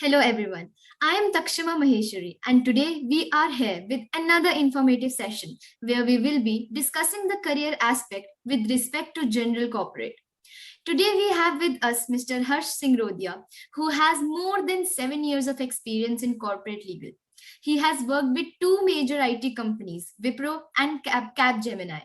Hello everyone. I am Takshima Maheshwari and today we are here with another informative session where we will be discussing the career aspect with respect to general corporate. Today we have with us Mr. Harsh Singrodia, who has more than 7 years of experience in corporate legal. He has worked with two major IT companies, Wipro and Capgemini,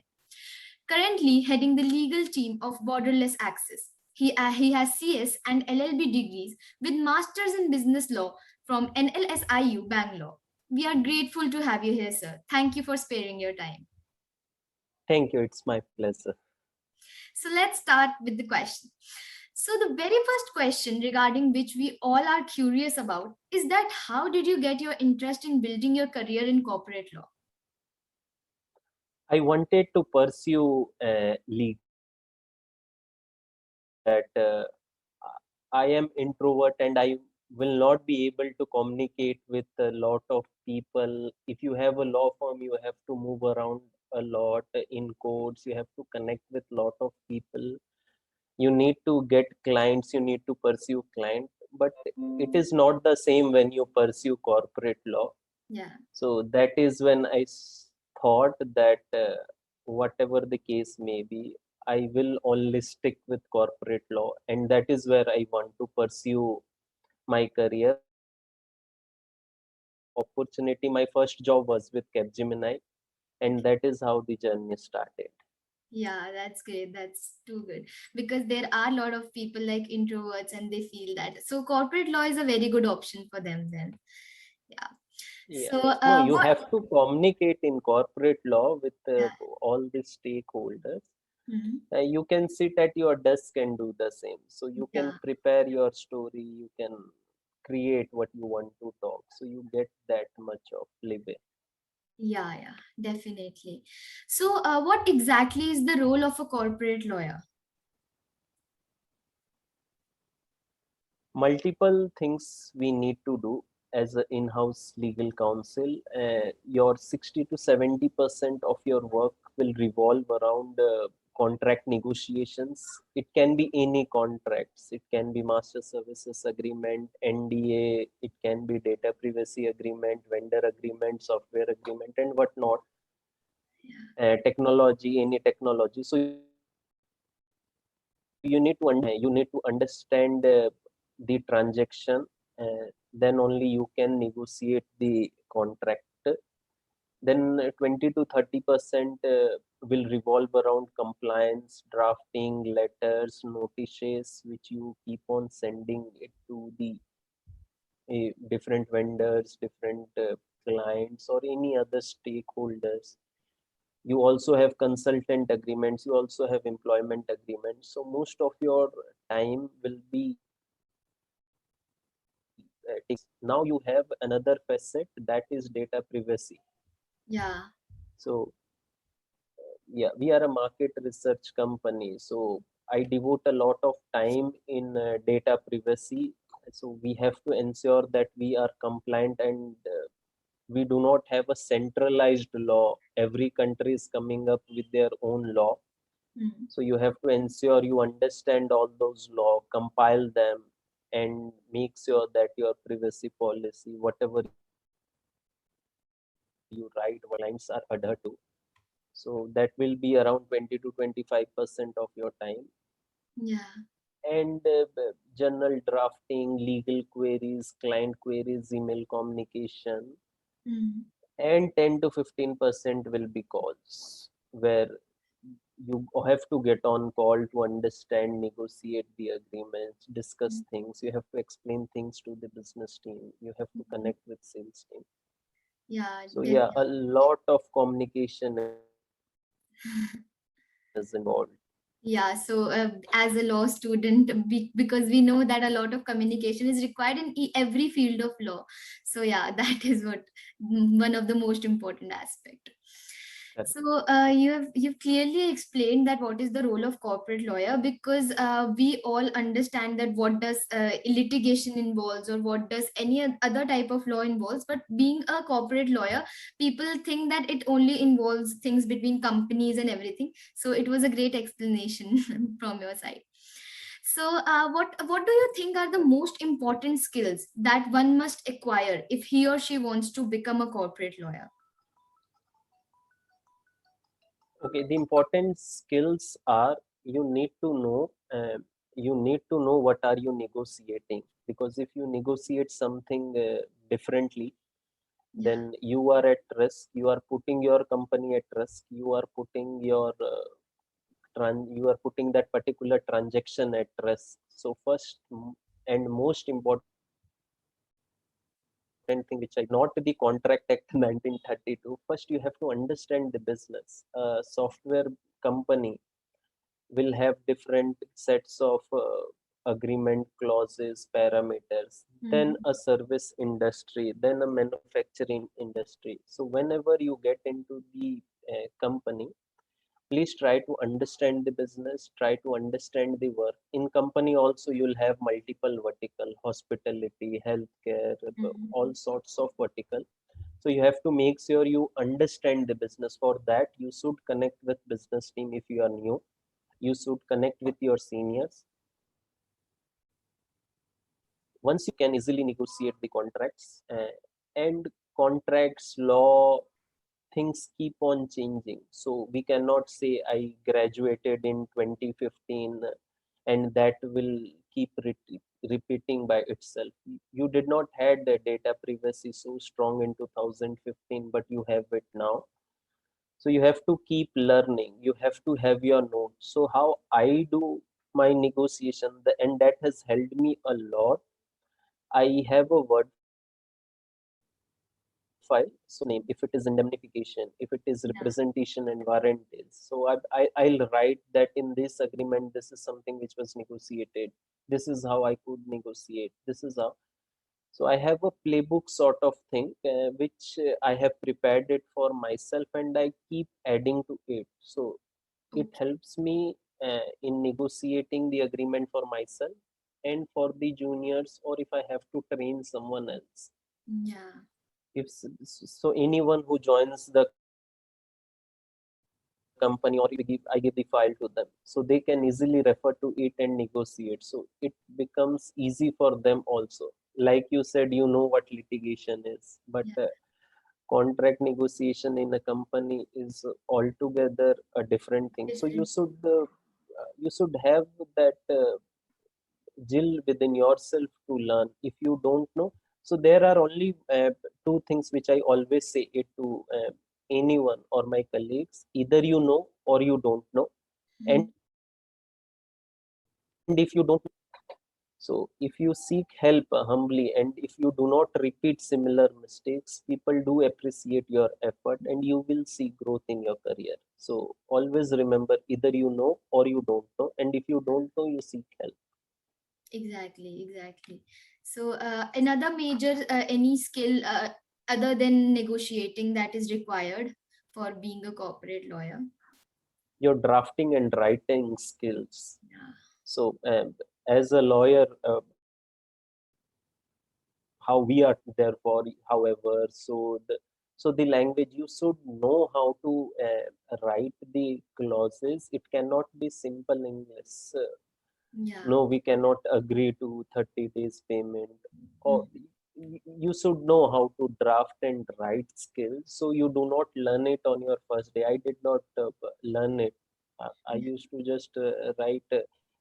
currently heading the legal team of Borderless Access. He has CS and LLB degrees with Masters in Business Law from NLSIU Bangalore. We are grateful to have you here, sir. Thank you for sparing your time. Thank you. It's my pleasure. So let's start with the question. So the very first question regarding which we all are curious about is that how did you get your interest in building your career in corporate law? I wanted to pursue legal that I am introvert and I will not be able to communicate with a lot of people. If you have a law firm, you have to move around a lot in courts. You have to connect with lot of people. You need to get clients. You need to pursue client. But it is not the same when you pursue corporate law. Yeah. So that is when thought that whatever the case may be, I will only stick with corporate law, and that is where I want to pursue my career. Opportunity, my first job was with Capgemini, and that is how the journey started. Yeah, that's great. That's too good because there are a lot of people like introverts and they feel that. So corporate law is a very good option for them then. Yeah. Yeah. So No, you what? have to communicate in corporate law with Yeah. all the stakeholders. Mhm. You can sit at your desk and do the same. So you can Yeah. prepare your story, you can create what you want to talk. So you get that much of leeway. Yeah, yeah, definitely. So what exactly is the role of a corporate lawyer? Multiple things we need to do as an in-house legal counsel. Your 60 to 70% of your work will revolve around contract negotiations. It can be any contracts. It can be master services agreement, NDA. It can be data privacy agreement, vendor agreement, software agreement, and whatnot. Yeah. Technology, any technology. So you need to understand the transaction, then only you can negotiate the contract. Then 20 to 30% will revolve around compliance, drafting letters, notices, which you keep on sending it to the different vendors, different clients, or any other stakeholders. You also have consultant agreements, you also have employment agreements. So most of your time will be now you have another facet, that is data privacy. Yeah. So yeah, we are a market research company, so I devote a lot of time in data privacy. So we have to ensure that we are compliant, and we do not have a centralized law. Every country is coming up with their own law. Mm. So you have to ensure you understand all those law, compile them, and make sure that your privacy policy, whatever you write, clients are adhered to. So that will be around 20 to 25% of your time. Yeah. And general drafting, legal queries, client queries, email communication, Mm. and 10 to 15% will be calls where you have to get on call to understand, negotiate the agreements, discuss Mm. things. You have to explain things to the business team. You have to Mhm. connect with sales team. Yeah, So yeah, definitely. a lot of communication is involved. Yeah, so as a law student, because we know that a lot of communication is required in every field of law. So yeah, that is what one of the most important aspect. Correct. So you've clearly explained that what is the role of corporate lawyer because we all understand that what does litigation involves or what does any other type of law involves. But being a corporate lawyer, people think that it only involves things between companies and everything, so it was a great explanation from your side. So, what do you think are the most important skills that one must acquire if he or she wants to become a corporate lawyer? Okay, the important skills are you need to know what are you negotiating, because if you negotiate something differently, Yeah. then you are at risk. You are putting your company at risk. You are putting that particular transaction at risk. So first and most important thing which I not the Contract Act 1932. First, you have to understand the business. A software company will have different sets of agreement clauses, parameters, then Mhm. a service industry, then a manufacturing industry. So whenever you get into the company, please try to understand the business, try to understand the work. In company also you'll have multiple vertical, hospitality, healthcare, all Mhm. sorts of vertical. So you have to make sure you understand the business. For that you should connect with business team. If you are new, you should connect with your seniors. Once you can easily negotiate the contracts, and contracts law, things keep on changing. So we cannot say I graduated in 2015 and that will keep repeating by itself. You did not had the data privacy so strong in 2015, but you have it now. So you have to keep learning. You have to have your notes. So how I do my negotiation, and that has helped me a lot. I have a word file. So name, if it is indemnification, if it is Yeah. representation and warranties. So I'll write that in this agreement, this is something which was negotiated. This is how I could negotiate. This is how. So I have a playbook sort of thing, which I have prepared it for myself, and I keep adding to it. So it Okay. helps me in negotiating the agreement for myself and for the juniors, or if I have to train someone else. Yeah. If so, anyone who joins the company, or I give the file to them, so they can easily refer to it and negotiate. So it becomes easy for them also. Like you said, you know what litigation is, but Yeah. contract negotiation in a company is altogether a different thing. So Different. you should have that Jill within yourself to learn. If you don't know, so there are only two things which I always say it to anyone or my colleagues: either you know or you don't know. And Mhm. if you don't, so if you seek help humbly, and if you do not repeat similar mistakes, people do appreciate your effort and you will see growth in your career. So always remember, either you know or you don't know, and if you don't know, you seek help. Exactly, exactly. So, another major any skill other than negotiating that is required for being a corporate lawyer. Your drafting and writing skills. Yeah. So as a lawyer, how we are therefore, however, so the language, you should know how to write the clauses. It cannot be simple English. Yeah. No, we cannot agree to 30 days payment, or Mm. you should know how to draft and write skills. So you do not learn it on your first day. I did not learn it. I Yeah. used to just write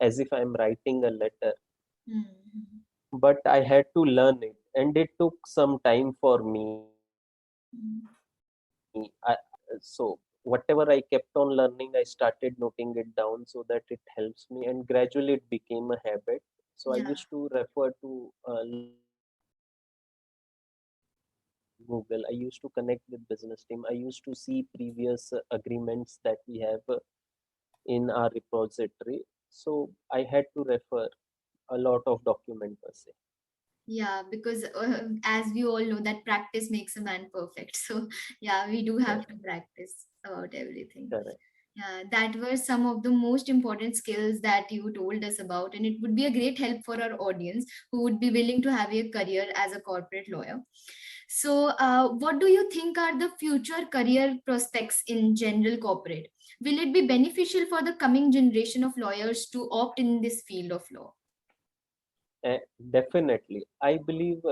as if I'm writing a letter, Mhm. but I had to learn it, and it took some time for me. Mhm. So whatever I kept on learning, I started noting it down so that it helps me, and gradually it became a habit. So I used Yeah. to refer to Google. I used to connect with business team. I used to see previous agreements that we have in our repository. So I had to refer a lot of document per se. Yeah, because as we all know that practice makes a man perfect. So yeah, we do have to Correct. practice about everything. Correct. Yeah, that were some of the most important skills that you told us about, and it would be a great help for our audience who would be willing to have a career as a corporate lawyer. So, what do you think are the future career prospects in general corporate? Will it be beneficial for the coming generation of lawyers to opt in this field of law? Definitely. I believe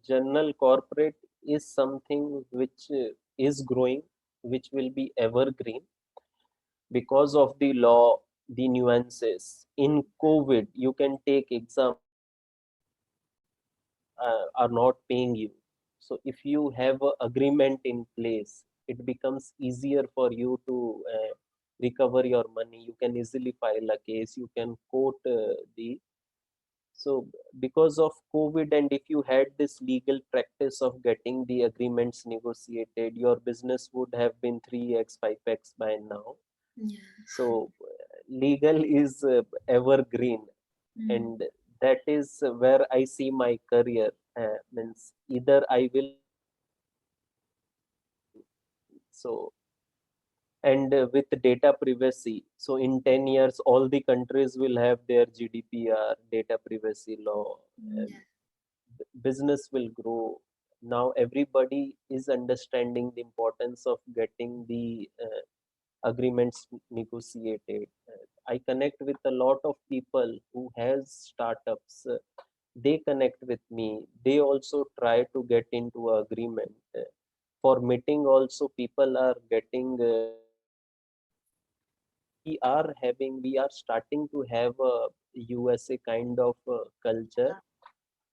general corporate is something which is growing, which will be evergreen because of the law, the nuances. In COVID, you can take example, are not paying you. So if you have an agreement in place, it becomes easier for you to recover your money. You can easily file a case. You can quote the so because of COVID, and if you had this legal practice of getting the agreements negotiated, your business would have been 3x, 5x by now. Yeah. So legal is evergreen, Mm. and that is where I see my career. Means either I will so and with data privacy. So in 10 years, all the countries will have their GDPR, data privacy law, and Yeah. business will grow. Now everybody is understanding the importance of getting the agreements negotiated. I connect with a lot of people who has startups. They connect with me. They also try to get into agreement. For meeting also, people are getting. We are starting to have a USA kind of culture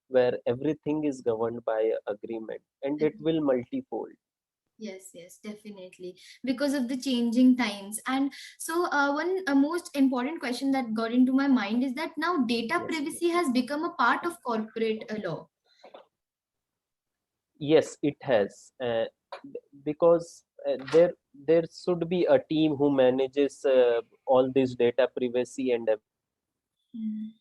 where everything is governed by agreement, and it will multifold. Yes, yes, definitely. Because of the changing times. And so, one most important question that got into my mind is that now data Yes, please. privacy has become a part of corporate law. Yes, it has, because there should be a team who manages all this data privacy and Mm.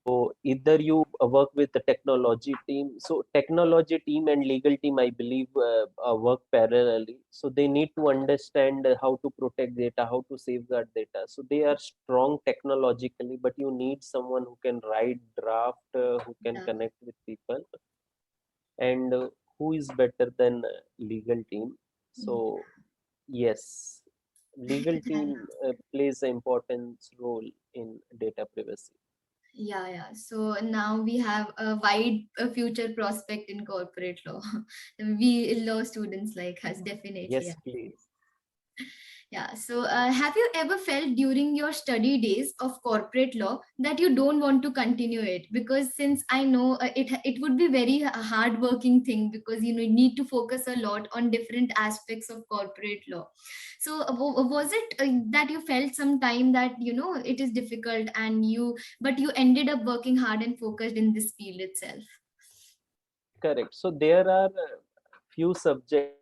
so either you work with the technology team. So technology team and legal team, I believe, work parallelly. So they need to understand how to protect data, how to safeguard data. So they are strong technologically, but you need someone who can write draft, who can Yeah. connect with people, and who is better than legal team. So yes, legal team plays an important role in data privacy. Yeah, yeah. So now we have a wide future prospect in corporate law. We law students like us, definitely. Yes, please. Yeah. So, have you ever felt during your study days of corporate law that you don't want to continue it? Because since I know it would be very hard working thing, because you know you need to focus a lot on different aspects of corporate law. So, was it that you felt some time that you know it is difficult and but you ended up working hard and focused in this field itself? Correct. So there are few subjects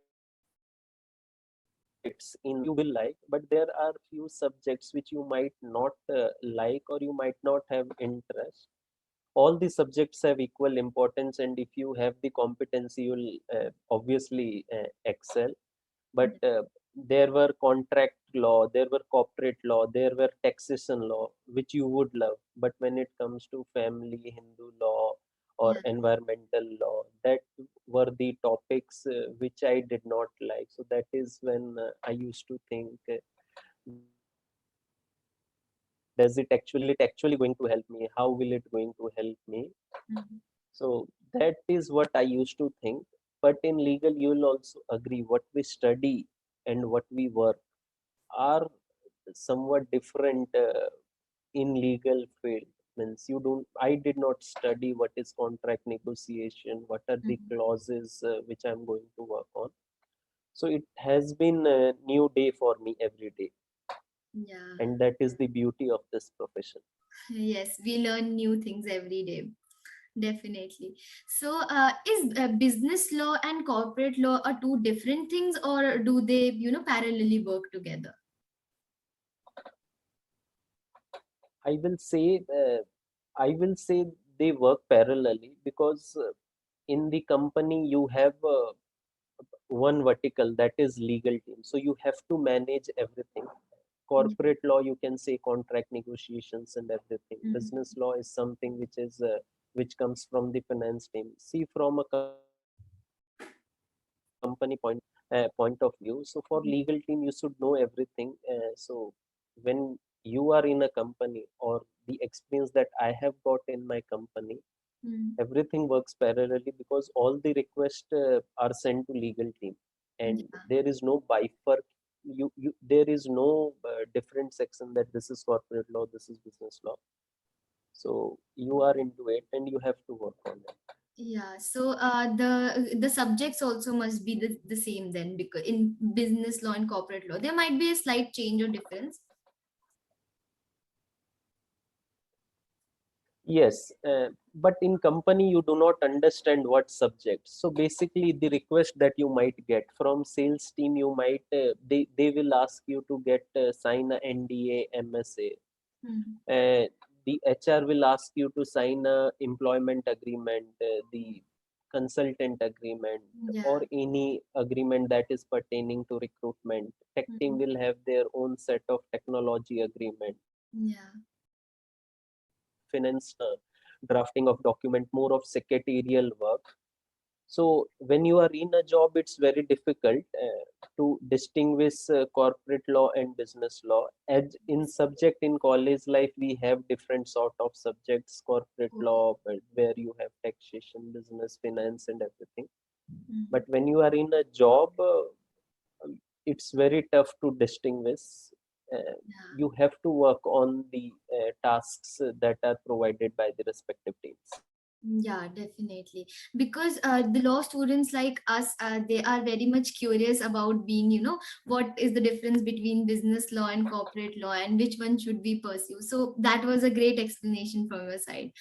in you will like, but there are few subjects which you might not like or you might not have interest. All the subjects have equal importance, and if you have the competency, you'll obviously excel. But there were contract law, there were corporate law, there were taxation law, which you would love. But when it comes to family, Hindu law, or Yeah. environmental law, that were the topics which I did not like. So that is when I used to think, does it actually going to help me? How will it going to help me? Mhm. So that is what I used to think. But in legal, you will also agree what we study and what we work are somewhat different in legal field. Means you don't. I did not study what is contract negotiation, what are the Mhm. clauses which I'm going to work on. So it has been a new day for me every day, Yeah. and that is the beauty of this profession. Yes, we learn new things every day. Definitely. So, is business law and corporate law are two different things, or do they, you know, parallelly work together? I will say I will say they work parallelly because in the company you have one vertical, that is legal team. So you have to manage everything. Yeah. Corporate law, you can say contract negotiations and everything. Mhm. Business law is something which comes from the finance team. See, from a company point, point of view. So for legal team, you should know everything. So when you are in a company, or the experience that I have got in my company, Mm. everything works parallelly, because all the requests are sent to legal team, and Yeah. there is no bifurc. There is no different section that this is corporate law, this is business law. So you are into it and you have to work on it. Yeah, so the subjects also must be the same then, because in business law and corporate law there might be a slight change or difference. Yes, but in company you do not understand what subject. So basically, the request that you might get from sales team, you might they will ask you to get sign a NDA, MSA. Hmm. The HR will ask you to sign a employment agreement, the consultant agreement, or Yeah. any agreement that is pertaining to recruitment. Tech team Hmm. will have their own set of technology agreement. Yeah. Finance, drafting of document, more of secretarial work. So when you are in a job, it's very difficult to distinguish corporate law and business law. As in subject in college life, we have different sort of subjects: corporate Okay. law, where you have taxation, business, finance, and everything. Hmm. But when you are in a job, it's very tough to distinguish. Uh, Yeah. you have to work on the tasks that are provided by the respective teams. Yeah, definitely. Because the law students like us, they are very much curious about being, what is the difference between business law and corporate law and which one should we pursue. So that was a great explanation from your side.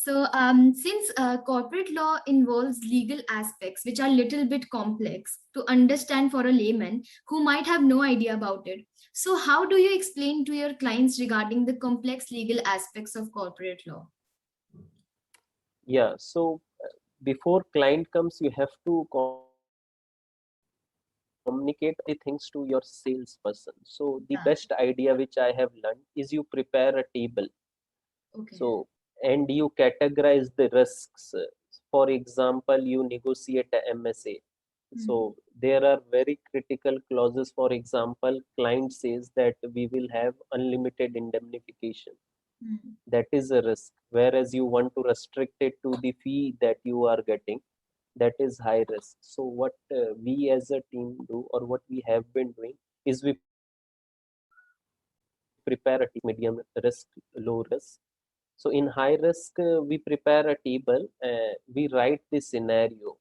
So, since corporate law involves legal aspects which are little bit complex to understand for a layman who might have no idea about it, so how do you explain to your clients regarding the complex legal aspects of corporate law? Yeah, so before client comes, you have to communicate the things to your salesperson. So the Yeah. best idea which I have learned is you prepare a table. Okay. So, and you categorize the risks. For example, you negotiate a MSA. Hmm. So there are very critical clauses. For example, client says that we will have unlimited indemnification. Hmm. That is a risk. Whereas you want to restrict it to the fee that you are getting, that is high risk. So what we as a team do, or what we have been doing, is we prepare a medium risk, low risk. So in high risk, we prepare a table. We write the scenario.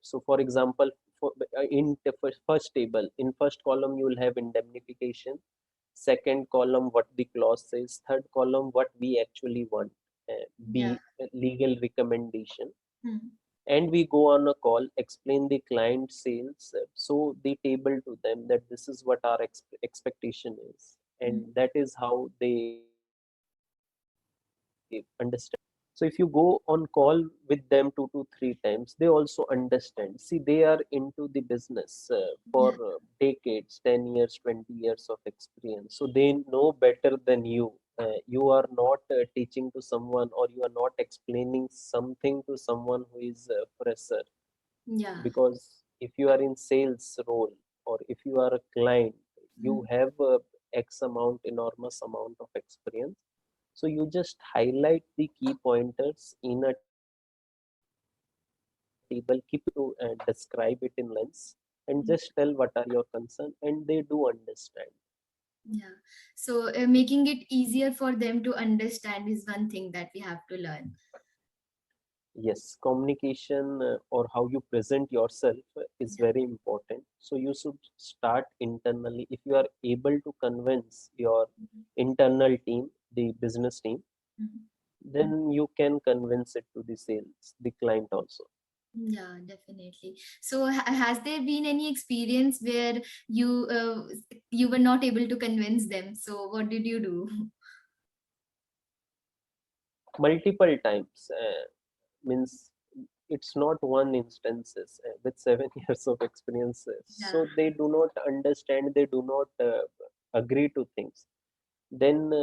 So for example, in the first table, in first column you will have indemnification. Second column, what the clause says. Third column, what we actually want. Yeah. B, legal recommendation. Hmm. And we go on a call, explain the client sales, so the table to them that this is what our expectation is, and Hmm. that is how they understand. So if you go on call with them 2 to 3 times, they also understand. See, they are into the business for Yeah. decades, 10 years, 20 years of experience, so they know better than you. You are not teaching to someone, or you are not explaining something to someone who is a fresher. Yeah. Because if you are in sales role, or if you are a client, you Hmm. have a x amount, enormous amount of experience. So you just highlight the key pointers in a table, keep it to and describe it in lens, and just tell what are your concern, and they do understand. Yeah. So making it easier for them to understand is one thing that we have to learn. Yes, communication, or how you present yourself, is Yeah. very important. So you should start internally. If you are able to convince your internal team, the business team, Mhm. then you can convince it to the sales, the client also. Yeah, definitely. So, has there been any experience where you were not able to convince them? So, what did you do? Multiple times, means it's not one instances, with 7 years of experiences. Yeah. So they do not understand, they do not agree to things. Then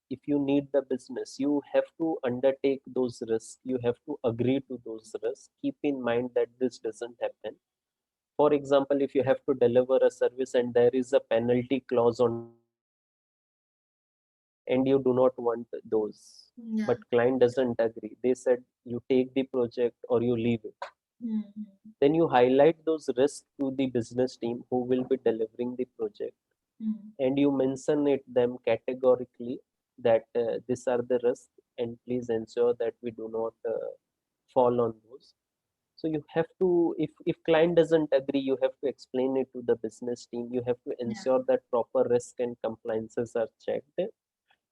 if you need the business, you have to undertake those risks, you have to agree to those risks. Keep in mind that this doesn't happen. For example, if you have to deliver a service and there is a penalty clause on, and you do not want those, Yeah. but client doesn't agree. They said you take the project or you leave it. Mhm. Then you highlight those risks to the business team who will be delivering the project, Mhm. and you mention it them categorically that these are the risks, and please ensure that we do not fall on those. So you have to, if client doesn't agree, you have to explain it to the business team. You have to Yeah. ensure that proper risk and compliances are checked.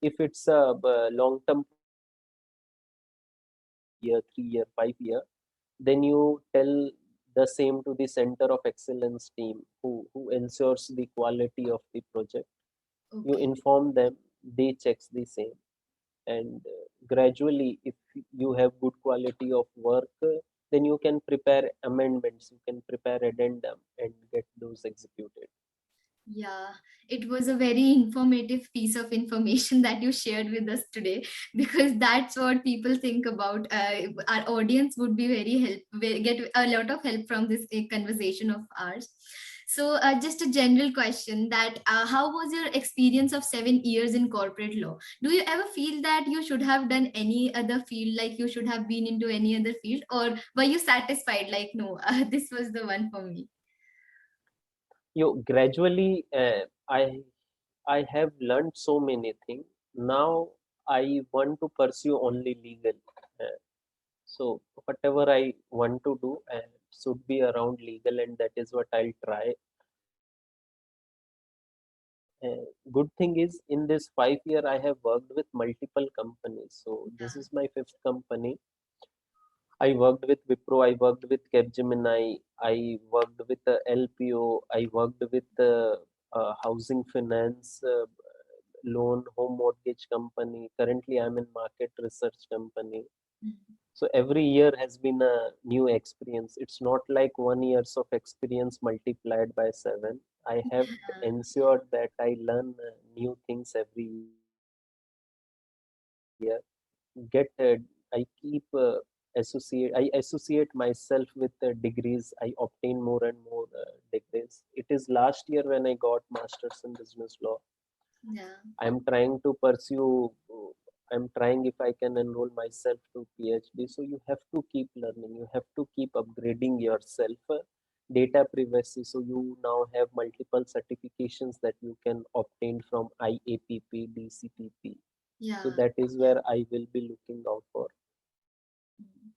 If it's a long term, year 3 year 5 year, then you tell the same to the center of excellence team who ensures the quality of the project. You Okay. inform them, they checks the same, and gradually if you have good quality of work, then you can prepare amendments, you can prepare addendum and get those executed. Yeah, it was a very informative piece of information that you shared with us today, because that's what people think about. Our audience would be get a lot of help from this conversation of ours. So, just a general question that how was your experience of 7 years in corporate law? Do you ever feel that you should have done any other field, like you should have been into any other field, or were you satisfied, like, no, this was the one for me? You gradually, I have learned so many things. Now I want to pursue only legal. uh, so whatever I want to do should be around legal, and that is what I'll try. Good thing is in this 5 year I have worked with multiple companies. So this is my fifth company. I worked with Wipro, I worked with Capgemini, I worked with LPO, I worked with housing finance, loan, home mortgage company. Currently, I'm in market research company. Mhm. So every year has been a new experience. It's not like 1 years of experience multiplied by 7. I have ensured that I learn new things every year. Get I keep I associate myself with degrees. I obtain more and more degrees. It is last year when I got masters in business law. Yeah. I'm trying to pursue, I'm trying if I can enroll myself to PhD. So you have to keep learning, you have to keep upgrading yourself. Data privacy, so you now have multiple certifications that you can obtain from IAPP, DCPP. So Yeah. that is where I will be looking out for. Mm.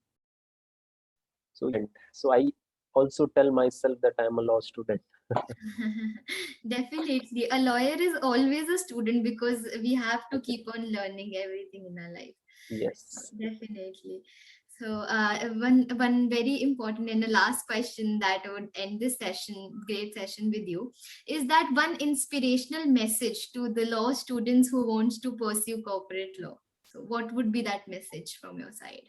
So I also tell myself that I'm a law student. Definitely. A lawyer is always a student because we have to Okay. keep on learning everything in our life. Yes. Definitely. So, one very important and the last question that would end this session, great session with you, is that one inspirational message to the law students who wants to pursue corporate law. So, what would be that message from your side?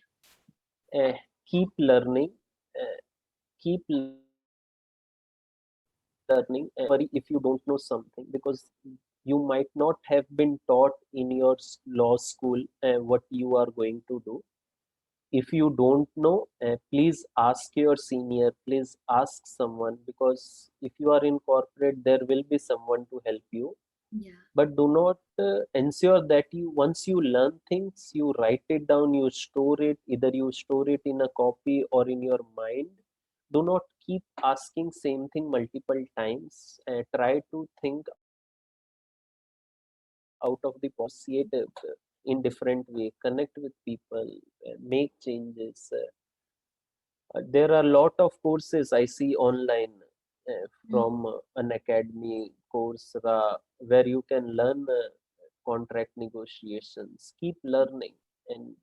uh, Keep learning, uh, keep learning, and worry if you don't know something, because you might not have been taught in your law school what you are going to do. If you don't know, please ask your senior, please ask someone, because if you are in corporate there will be someone to help you. Yeah. But do not ensure that you, once you learn things, you write it down, you store it, either you store it in a copy or in your mind. Do not keep asking same thing multiple times. Try to think out of the box, see it in different way, connect with people, make changes. There are a lot of courses I see online from Mm. an academy course where you can learn contract negotiations. Keep learning, and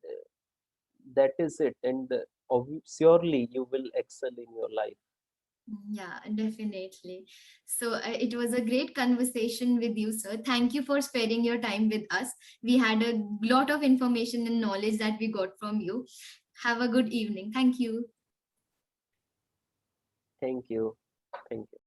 that is it. And surely you will excel in your life. Yeah, definitely. So it was a great conversation with you, sir. Thank you for sparing your time with us. We had a lot of information and knowledge that we got from you. Have a good evening. Thank you. Thank you. Thank you.